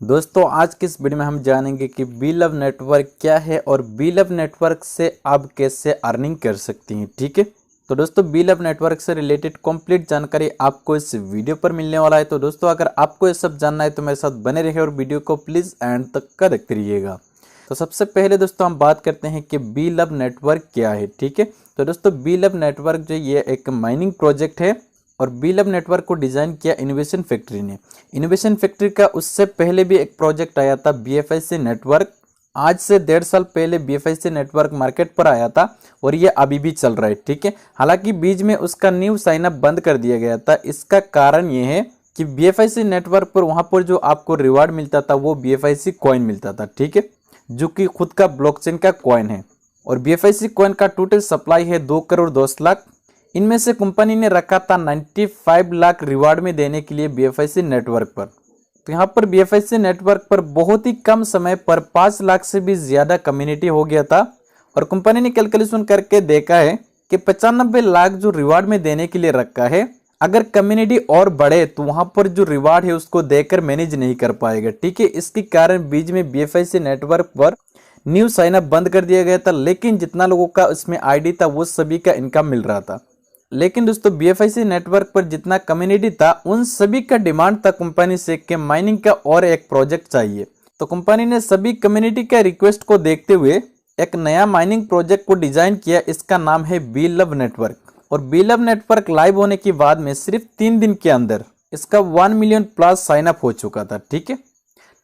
दोस्तों आज की इस वीडियो में हम जानेंगे कि बीलव नेटवर्क क्या है और बीलव नेटवर्क से आप कैसे अर्निंग कर सकती हैं। ठीक है, तो दोस्तों बीलव नेटवर्क से रिलेटेड कंप्लीट जानकारी आपको इस वीडियो पर मिलने वाला है। तो दोस्तों अगर आपको ये सब जानना है तो मेरे साथ बने रहिए और वीडियो को प्लीज़ एंड तक का देखते रहिएगा। तो सबसे पहले दोस्तों हम बात करते हैं कि बीलव नेटवर्क क्या है। ठीक है, तो दोस्तों बीलव नेटवर्क जो ये एक माइनिंग प्रोजेक्ट है और बीलव नेटवर्क को डिज़ाइन किया इनोवेशन फैक्ट्री ने। इनोवेशन फैक्ट्री का उससे पहले भी एक प्रोजेक्ट आया था BFIC नेटवर्क। आज से 1.5 साल पहले BFIC नेटवर्क मार्केट पर आया था और ये अभी भी चल रहा है। ठीक है, हालांकि बीच में उसका न्यू साइनअप बंद कर दिया गया था। इसका कारण ये है कि BFIC नेटवर्क पर वहाँ पर जो आपको रिवार्ड मिलता था वो BFIC कॉइन मिलता था। ठीक है, जो कि खुद का ब्लॉकचेन का कॉइन है और BFIC कॉइन का टोटल सप्लाई है 2 करोड़ 10 लाख। इनमें से कंपनी ने रखा था 95 लाख रिवार्ड में देने के लिए BFIC नेटवर्क पर। तो यहाँ पर BFIC नेटवर्क पर बहुत ही कम समय पर 5 लाख से भी ज़्यादा कम्युनिटी हो गया था और कंपनी ने कैलकुलेशन करके देखा है कि 95 लाख जो रिवार्ड में देने के लिए रखा है, अगर कम्युनिटी और बढ़े तो वहाँ पर जो रिवार्ड है उसको देकर मैनेज नहीं कर पाएगा। ठीक है, इसके कारण बीच में BFIC नेटवर्क पर न्यू साइनअप बंद कर दिया गया था, लेकिन जितना लोगों का उसमें ID था वो सभी का इनकम मिल रहा था। लेकिन दोस्तों BFIC नेटवर्क पर जितना कम्युनिटी था उन सभी का डिमांड था कंपनी से कि माइनिंग का और एक प्रोजेक्ट चाहिए। तो कंपनी ने सभी कम्युनिटी का रिक्वेस्ट को देखते हुए एक नया माइनिंग प्रोजेक्ट को डिजाइन किया। इसका नाम है बीलव नेटवर्क और बीलव नेटवर्क लाइव होने के बाद में सिर्फ 3 दिन के अंदर इसका 1 मिलियन प्लस साइनअप हो चुका था। ठीक है,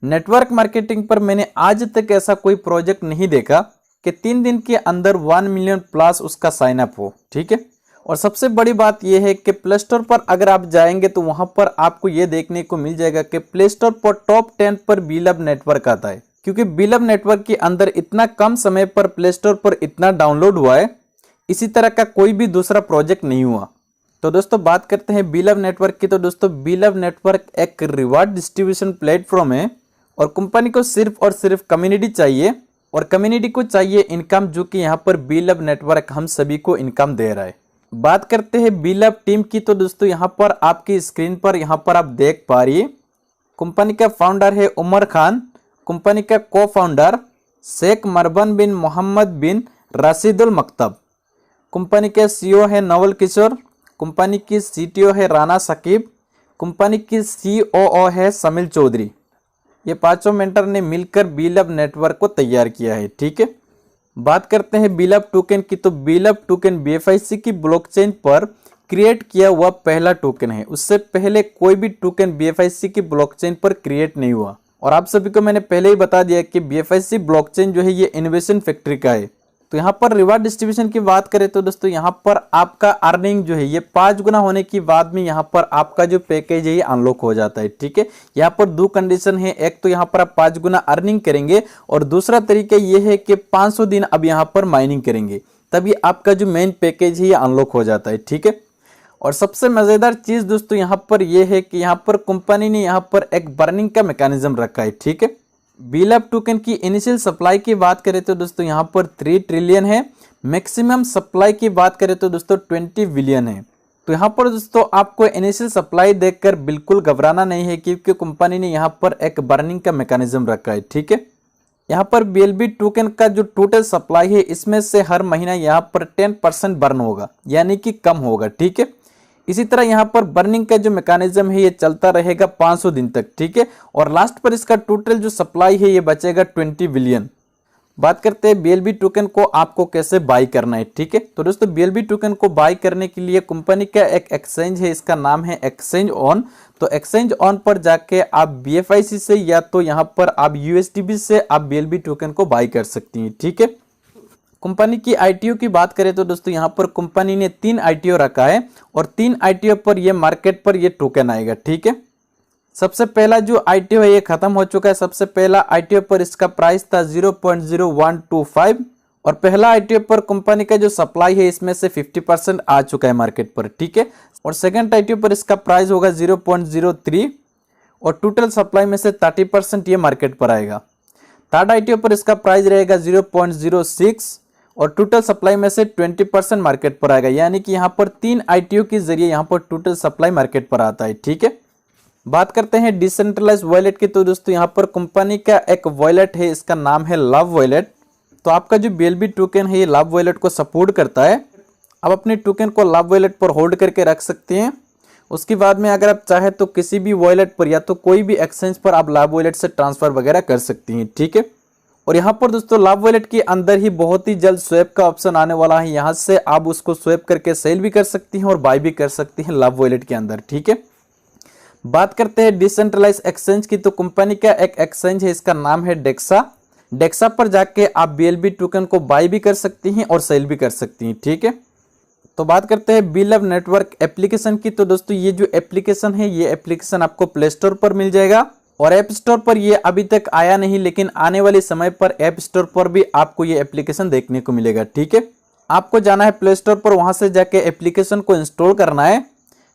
नेटवर्क मार्केटिंग पर मैंने आज तक ऐसा कोई प्रोजेक्ट नहीं देखा कि 3 दिन के अंदर 1 मिलियन प्लस उसका साइनअप हो। ठीक है, और सबसे बड़ी बात यह है कि प्ले स्टोर पर अगर आप जाएंगे तो वहां पर आपको यह देखने को मिल जाएगा कि प्ले स्टोर पर टॉप 10 पर बीलव नेटवर्क आता है, क्योंकि बीलव नेटवर्क के अंदर इतना कम समय पर प्ले स्टोर पर इतना डाउनलोड हुआ है, इसी तरह का कोई भी दूसरा प्रोजेक्ट नहीं हुआ। तो दोस्तों बात करते हैं बीलव नेटवर्क की। तो दोस्तों बीलव नेटवर्क एक रिवार्ड डिस्ट्रीब्यूशन प्लेटफॉर्म है और कंपनी को सिर्फ और सिर्फ कम्युनिटी चाहिए और कम्युनिटी को चाहिए इनकम, जो कि यहाँ पर बीलव नेटवर्क हम सभी को इनकम दे रहा है। बात करते हैं बीलव टीम की। तो दोस्तों यहाँ पर आपकी स्क्रीन पर यहाँ पर आप देख पा रही है कंपनी का फाउंडर है उमर खान, कंपनी का को फाउंडर शेख मरबन बिन मोहम्मद बिन राशिदुल मकतब, कंपनी के CEO है नवल किशोर, कंपनी की CTO है राना सकीब, कंपनी की COO है समील चौधरी। ये पांचों मेंटर ने मिलकर बीलव नेटवर्क को तैयार किया है। ठीक है, बात करते हैं बीलव टोकन की। तो बीलव टोकन BFIC की ब्लॉकचेन पर क्रिएट किया हुआ पहला टोकन है। उससे पहले कोई भी टोकन BFIC की ब्लॉकचेन पर क्रिएट नहीं हुआ और आप सभी को मैंने पहले ही बता दिया कि BFIC ब्लॉकचेन जो है ये इनोवेशन फैक्ट्री का है। तो यहाँ पर रिवार्ड डिस्ट्रीब्यूशन की बात करें तो दोस्तों यहाँ पर आपका अर्निंग जो है ये 5 गुना होने के बाद में यहाँ पर आपका जो पैकेज है ये अनलॉक हो जाता है। ठीक है, यहाँ पर 2 कंडीशन है, एक तो यहाँ पर आप 5 गुना अर्निंग करेंगे और दूसरा तरीका ये है कि 500 दिन अब यहाँ पर माइनिंग करेंगे, तभी आपका जो मेन पैकेज है ये अनलॉक हो जाता है। ठीक है, और सबसे मजेदार चीज दोस्तों यहाँ पर यह है कि यहाँ पर कंपनी ने यहाँ पर एक बर्निंग का मैकेनिज्म रखा है। ठीक है, बीलव टोकन की इनिशियल सप्लाई की बात करें तो दोस्तों यहाँ पर 3 ट्रिलियन है, मैक्सिमम सप्लाई की बात करें तो दोस्तों 20 बिलियन है। तो यहाँ पर दोस्तों आपको इनिशियल सप्लाई देखकर बिल्कुल घबराना नहीं है, क्योंकि कंपनी ने यहाँ पर एक बर्निंग का मैकेनिज्म रखा है। ठीक है, यहाँ पर BLB टोकन का जो टोटल सप्लाई है इसमें से हर महीना यहाँ पर 10% बर्न होगा, यानी कि कम होगा। ठीक है, इसी तरह यहाँ पर बर्निंग का जो मैकेनिज्म है ये चलता रहेगा 500 दिन तक। ठीक है, और लास्ट पर इसका टोटल जो सप्लाई है ये बचेगा 20 बिलियन। बात करते हैं BLB टोकन को आपको कैसे बाई करना है। ठीक है, तो दोस्तों BLB टोकन को बाई करने के लिए कंपनी का एक एक्सचेंज है, इसका नाम है एक्सचेंज ऑन। तो एक्सचेंज ऑन पर जाके आप BFIC से या तो यहाँ पर आप USDB से आप BLB टोकन को बाई कर सकती हैं। ठीक है, कंपनी की ITO की बात करें तो दोस्तों यहाँ पर कंपनी ने 3 ITO रखा है और 3 ITO पर ये मार्केट पर ये टोकन आएगा। ठीक है, सबसे पहला जो ITO है ये खत्म हो चुका है। सबसे पहला ITO पर इसका प्राइस था 0.0125 और पहला ITO पर कंपनी का जो सप्लाई है इसमें से 50% आ चुका है मार्केट पर। ठीक है, और सेकंड ITO पर इसका प्राइस होगा 0.03 और टोटल सप्लाई में से 30% ये मार्केट पर आएगा। थर्ड ITO पर इसका प्राइस रहेगा 0.06 और टोटल सप्लाई में से 20% मार्केट पर आएगा, यानी कि यहाँ पर 3 ITO के जरिए यहाँ पर टोटल सप्लाई मार्केट पर आता है। ठीक है, बात करते हैं डिसेंट्रलाइज वॉलेट की, तो दोस्तों यहाँ पर कंपनी का एक वॉलेट है, इसका नाम है लव वॉलेट। तो आपका जो BLB टोकन है ये लव वॉलेट को सपोर्ट करता है। आप अपने टोकन को लव वॉलेट पर होल्ड करके रख सकते हैं। उसके बाद में अगर आप चाहे तो किसी भी वॉलेट पर या तो कोई भी एक्सचेंज पर आप लव वॉलेट से ट्रांसफर वगैरह कर सकती हैं, ठीक है। और यहाँ पर दोस्तों लव वॉलेट के अंदर ही बहुत ही जल्द स्वैप का ऑप्शन आने वाला है। यहाँ से आप उसको स्वैप करके सेल भी कर सकती हैं और बाय भी कर सकती हैं लव वॉलेट के अंदर, ठीक है। बात करते हैं डिसेंट्रलाइज एक्सचेंज की, तो कंपनी का एक एक्सचेंज है, इसका नाम है डेक्सा। डेक्सा पर जाके आप BLB टोकन को बाय भी कर सकती हैं और सेल भी कर सकती हैं, ठीक है। तो बात करते हैं बीलव नेटवर्क एप्लीकेशन की, तो दोस्तों ये जो एप्लीकेशन है ये एप्लीकेशन आपको प्ले स्टोर पर मिल जाएगा और ऐप स्टोर पर ये अभी तक आया नहीं, लेकिन आने वाले समय पर ऐप स्टोर पर भी आपको ये एप्लीकेशन देखने को मिलेगा, ठीक है। आपको जाना है प्ले स्टोर पर, वहां से जाके एप्लीकेशन को इंस्टॉल करना है,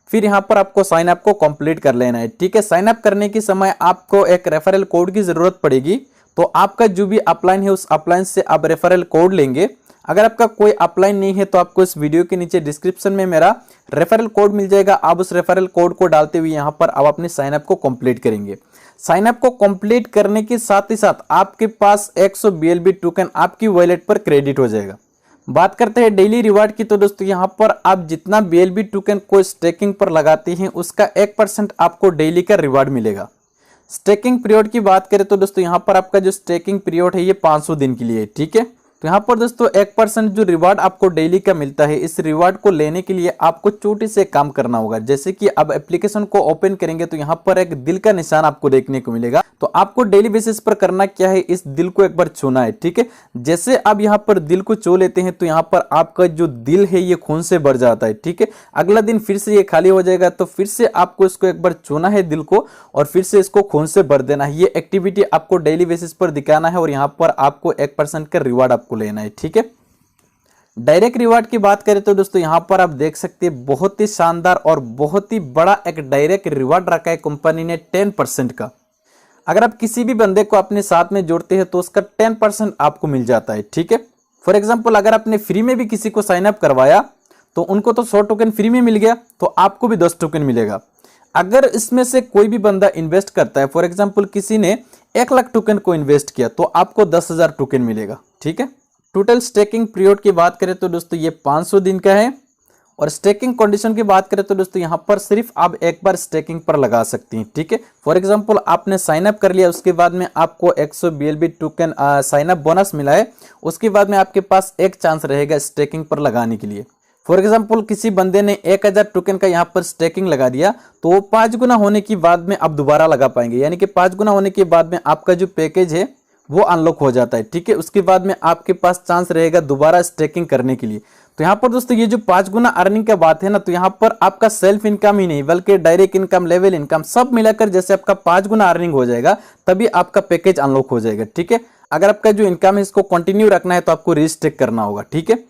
फिर यहाँ पर आपको साइन अप को कंप्लीट कर लेना है, ठीक है। साइन अप करने के समय आपको एक रेफरल कोड की जरूरत पड़ेगी। तो आपका जो भी अपलाइन है उस अपलाइन से आप रेफरल कोड लेंगे। अगर आपका कोई अपलाइन नहीं है तो आपको इस वीडियो के नीचे डिस्क्रिप्शन में मेरा रेफरल कोड मिल जाएगा। आप उस रेफरल कोड को डालते हुए यहाँ पर आप अपने साइन अप को कंप्लीट करेंगे। साइन अप को कंप्लीट करने के साथ ही साथ आपके पास 100 BLB टोकन आपकी वॉलेट पर क्रेडिट हो जाएगा। बात करते हैं डेली रिवार्ड की, तो दोस्तों यहाँ पर आप जितना BLB टोकन को स्टेकिंग पर लगाते हैं उसका 1% आपको डेली का रिवार्ड मिलेगा। स्टेकिंग पीरियड की बात करें तो दोस्तों यहाँ पर आपका जो स्टेकिंग पीरियड है ये 500 दिन के लिए, ठीक है। तो यहाँ पर दोस्तों 1% जो रिवार्ड आपको डेली का मिलता है, इस रिवार्ड को लेने के लिए आपको छोटे से काम करना होगा। जैसे कि अब एप्लीकेशन को ओपन करेंगे तो यहाँ पर एक दिल का निशान आपको देखने को मिलेगा। तो आपको डेली बेसिस पर करना क्या है, इस दिल को एक बार छूना है, ठीक है। जैसे आप यहाँ पर दिल को छू लेते हैं तो यहाँ पर आपका जो दिल है ये खून से भर जाता है, ठीक है। अगला दिन फिर से ये खाली हो जाएगा, तो फिर से आपको इसको एक बार छूना है दिल को और फिर से इसको खून से भर देना है। ये एक्टिविटी आपको डेली बेसिस पर दिखाना है और यहाँ पर आपको 1% का रिवार्ड आपको लेना है, ठीक है। डायरेक्ट रिवार्ड की बात करें तो दोस्तों यहाँ पर आप देख सकते हैं बहुत ही शानदार और बहुत ही बड़ा एक डायरेक्ट रिवार्ड रखा है कंपनी ने 10% का। अगर आप किसी भी बंदे को अपने साथ में जोड़ते हैं तो उसका 10% आपको मिल जाता है, ठीक है। फॉर एग्जांपल अगर आपने फ्री में भी किसी को साइन अप करवाया तो उनको तो 100 टोकन फ्री में मिल गया, तो आपको भी 10 टोकन मिलेगा। अगर इसमें से कोई भी बंदा इन्वेस्ट करता है, फॉर एग्जांपल किसी ने 1 लाख टोकन को इन्वेस्ट किया तो आपको 10,000 टोकन मिलेगा, ठीक है। टोटल स्टेकिंग पीरियड की बात करें तो दोस्तों ये 500 दिन का है। और स्टेकिंग कंडीशन की बात करें तो दोस्तों यहाँ पर सिर्फ आप एक बार स्टेकिंग पर लगा सकती हैं, ठीक है। फॉर एग्जांपल आपने साइन अप कर लिया, उसके बाद में आपको 100 BLB token sign up bonus मिला है, उसके बाद में आपके पास एक चांस रहेगा स्टेकिंग पर लगाने के लिए। फॉर एग्जाम्पल किसी बंदे ने 1000 टोकन का यहाँ पर स्टेकिंग लगा दिया तो वो 5 गुना होने के बाद में आप दोबारा लगा पाएंगे, यानी कि 5 गुना होने के बाद में आपका जो पैकेज है वो अनलॉक हो जाता है, ठीक है। उसके बाद में आपके पास चांस रहेगा दोबारा स्टेकिंग करने के लिए। तो यहाँ पर दोस्तों ये जो 5 गुना अर्निंग का बात है ना, तो यहाँ पर आपका सेल्फ इनकम ही नहीं बल्कि डायरेक्ट इनकम, लेवल इनकम सब मिलाकर जैसे आपका 5 गुना अर्निंग हो जाएगा तभी आपका पैकेज अनलॉक हो जाएगा, ठीक है। अगर आपका जो इनकम है इसको कंटिन्यू रखना है तो आपको रिस्ट्रिक्ट करना होगा, ठीक है।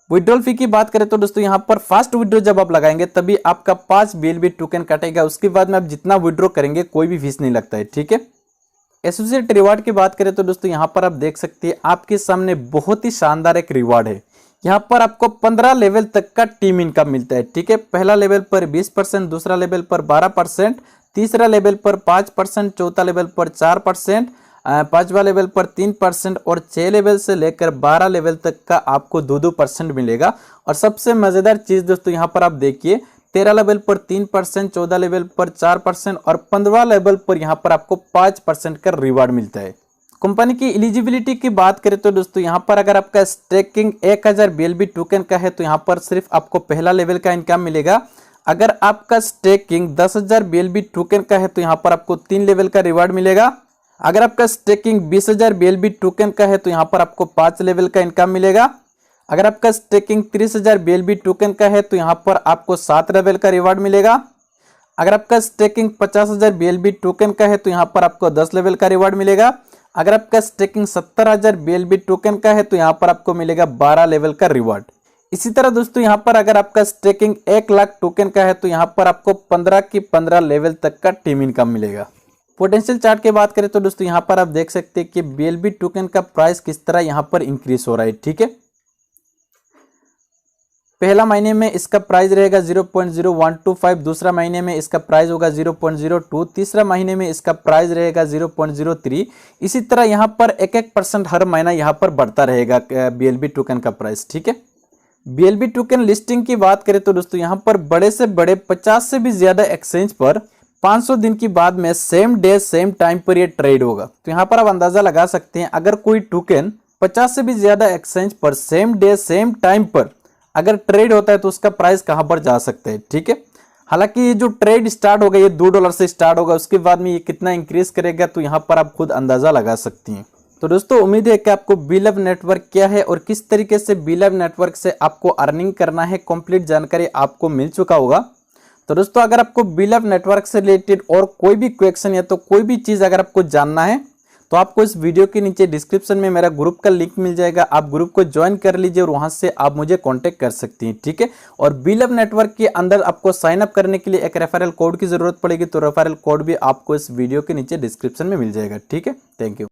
विड्रॉल फी की बात करें तो दोस्तों यहाँ पर फास्ट विड्रॉ जब आप लगाएंगे तभी आपका 5 BLB टोकन कटेगा। उसके बाद में आप जितना विड्रॉ करेंगे कोई भी फीस नहीं लगता है, ठीक है। एसोसिएट रिवार्ड की बात करें तो दोस्तों यहाँ पर आप देख सकते हैं आपके सामने बहुत ही शानदार एक रिवार्ड है। यहाँ पर आपको 15 लेवल तक का टीम इनकम मिलता है, ठीक है। पहला लेवल पर 20%, दूसरा लेवल पर 12%, तीसरा लेवल पर 5%, चौथा लेवल पर 4%, पांचवा लेवल पर 3% और 6 लेवल से लेकर 12 लेवल तक का आपको 2% मिलेगा। और सबसे मजेदार चीज दोस्तों यहाँ पर आप देखिए 13 लेवल पर 3%, 14 लेवल पर 4% और 15 लेवल पर यहाँ पर आपको 5% का रिवार्ड मिलता है। कंपनी की एलिजिबिलिटी की बात करें तो दोस्तों यहाँ पर अगर आपका स्टेकिंग 1000 BLB टोकन का है तो यहाँ पर सिर्फ आपको पहला लेवल का इनकम मिलेगा। अगर आपका स्टेकिंग 10,000 BLB टोकन का है तो यहाँ पर आपको 3 लेवल का रिवार्ड मिलेगा। अगर आपका स्टेकिंग 20,000 BLB टोकन का है तो यहाँ पर आपको 5 लेवल का इनकम मिलेगा। अगर आपका स्टेकिंग 30,000 BLB टोकन का है तो यहाँ पर आपको 7 लेवल का रिवार्ड मिलेगा। अगर आपका स्टेकिंग 50,000 BLB टोकन का है तो यहाँ पर आपको 10 लेवल का रिवार्ड मिलेगा। अगर आपका स्टेकिंग 70,000 BLB टोकन का है तो यहाँ पर आपको मिलेगा 12 लेवल का रिवार्ड। इसी तरह दोस्तों यहाँ पर अगर आपका स्टेकिंग 1 लाख टोकन का है तो यहाँ पर आपको 15 की 15 लेवल तक का टीम इनकम मिलेगा। पोटेंशियल चार्ट की बात करें तो दोस्तों यहाँ पर आप देख सकते हैं कि BLB टोकन का प्राइस किस तरह यहाँ पर इंक्रीज हो रहा है, ठीक है। पहला महीने में इसका प्राइस रहेगा 0.0125, दूसरा महीने में इसका प्राइस होगा 0.02, तीसरा महीने में इसका प्राइस रहेगा 0.03। इसी तरह यहाँ पर 1% हर महीना यहाँ पर बढ़ता रहेगा BLB टोकन का प्राइस, ठीक है। BLB टोकन लिस्टिंग की बात करें तो दोस्तों यहाँ पर बड़े से बड़े 50 से भी ज्यादा एक्सचेंज पर 500 दिन की बाद में सेम डे सेम टाइम पर ये ट्रेड होगा। तो यहाँ पर आप अंदाजा लगा सकते हैं, अगर कोई टोकन 50 से भी ज्यादा एक्सचेंज पर सेम डे सेम टाइम पर अगर ट्रेड होता है तो उसका प्राइस कहां पर जा सकता है, ठीक है। हालांकि ये जो ट्रेड स्टार्ट होगा ये $2 से स्टार्ट होगा, उसके बाद में ये कितना इंक्रीज करेगा तो यहां पर आप खुद अंदाजा लगा सकती हैं। तो दोस्तों उम्मीद है कि आपको बीलव नेटवर्क क्या है और किस तरीके से बीलव नेटवर्क से आपको अर्निंग करना है कंप्लीट जानकारी आपको मिल चुका होगा। तो दोस्तों अगर आपको बीलव नेटवर्क से रिलेटेड और कोई भी क्वेश्चन या तो कोई भी चीज अगर आपको जानना है तो आपको इस वीडियो के नीचे डिस्क्रिप्शन में मेरा ग्रुप का लिंक मिल जाएगा, आप ग्रुप को ज्वाइन कर लीजिए और वहां से आप मुझे कांटेक्ट कर सकती हैं, ठीक है। और बीलव नेटवर्क के अंदर आपको साइन अप करने के लिए एक रेफरल कोड की जरूरत पड़ेगी, तो रेफरल कोड भी आपको इस वीडियो के नीचे डिस्क्रिप्शन में मिल जाएगा, ठीक है। Thank you.